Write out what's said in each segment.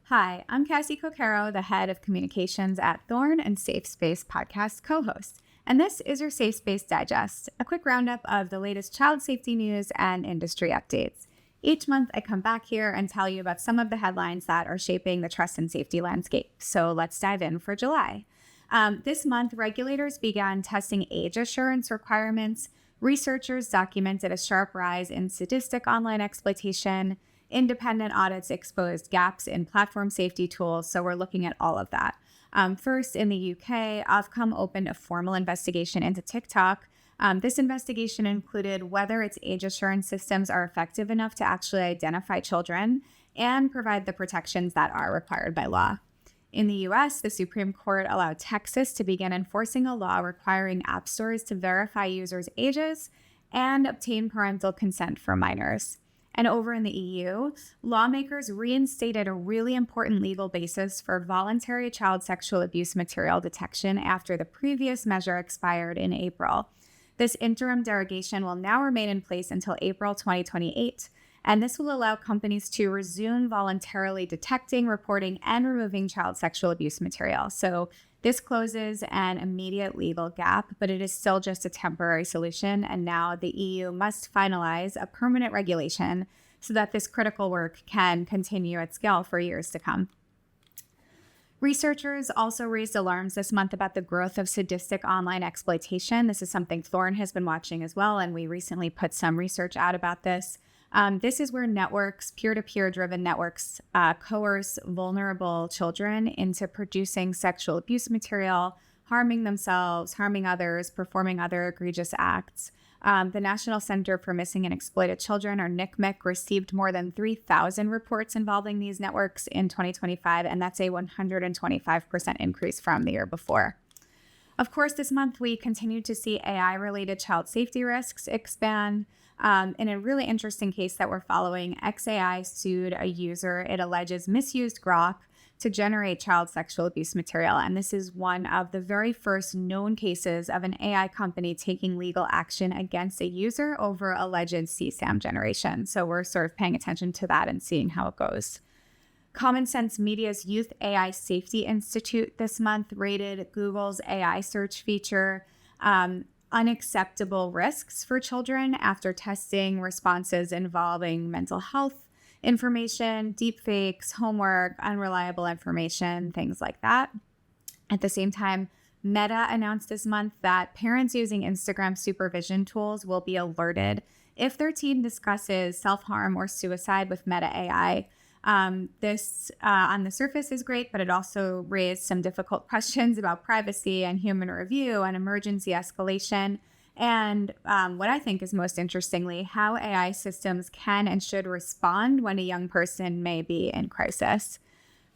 Hi, I'm Cassie Cocaro, the head of communications at Thorn and Safe Space podcast co-host. And this is your Safe Space Digest, a quick roundup of the latest child safety news and industry updates. Each month, I come back here and tell you about some of the headlines that are shaping the trust and safety landscape. So let's dive in for July. This month, regulators began testing age assurance requirements. Researchers documented a sharp rise in sadistic online exploitation. Independent audits exposed gaps in platform safety tools, so we're looking at all of that. First, in the UK, Ofcom opened a formal investigation into TikTok. This investigation included whether its age assurance systems are effective enough to actually identify children and provide the protections that are required by law. In the US, the Supreme Court allowed Texas to begin enforcing a law requiring app stores to verify users' ages and obtain parental consent for minors. And over in the EU, lawmakers reinstated a really important legal basis for voluntary child sexual abuse material detection after the previous measure expired in April. This interim derogation will now remain in place until April 2028, and this will allow companies to resume voluntarily detecting, reporting, and removing child sexual abuse material. So this closes an immediate legal gap, but it is still just a temporary solution, and now the EU must finalize a permanent regulation so that this critical work can continue at scale for years to come. Researchers also raised alarms this month about the growth of sadistic online exploitation. This is something Thorn has been watching as well, and we recently put some research out about this. This is where networks, peer-to-peer driven networks, coerce vulnerable children into producing sexual abuse material, harming themselves, harming others, performing other egregious acts. The National Center for Missing and Exploited Children, or NCMEC, received more than 3,000 reports involving these networks in 2025, and that's a 125% increase from the year before. Of course, this month we continued to see AI-related child safety risks expand. In a really interesting case that we're following, XAI sued a user. It alleges misused Grok to generate child sexual abuse material. And this is one of the very first known cases of an AI company taking legal action against a user over alleged CSAM generation. So we're sort of paying attention to that and seeing how it goes. Common Sense Media's Youth AI Safety Institute this month rated Google's AI search feature unacceptable risks for children after testing responses involving mental health information, deepfakes, homework, unreliable information, things like that. At the same time, Meta announced this month that parents using Instagram supervision tools will be alerted if their teen discusses self-harm or suicide with Meta AI. This on the surface is great, but it also raised some difficult questions about privacy and human review and emergency escalation. And what I think is most interestingly, how AI systems can and should respond when a young person may be in crisis.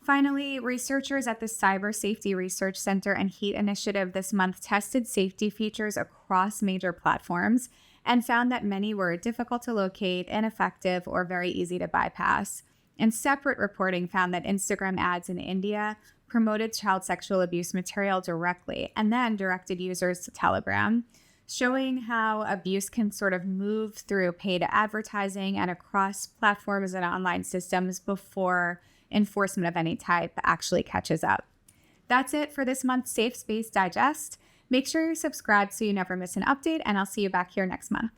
Finally, researchers at the Cyber Safety Research Center and HEAT Initiative this month tested safety features across major platforms and found that many were difficult to locate, ineffective, or very easy to bypass. And separate reporting found that Instagram ads in India promoted child sexual abuse material directly and then directed users to Telegram, showing how abuse can sort of move through paid advertising and across platforms and online systems before enforcement of any type actually catches up. That's it for this month's Safe Space Digest. Make sure you're subscribed so you never miss an update, and I'll see you back here next month.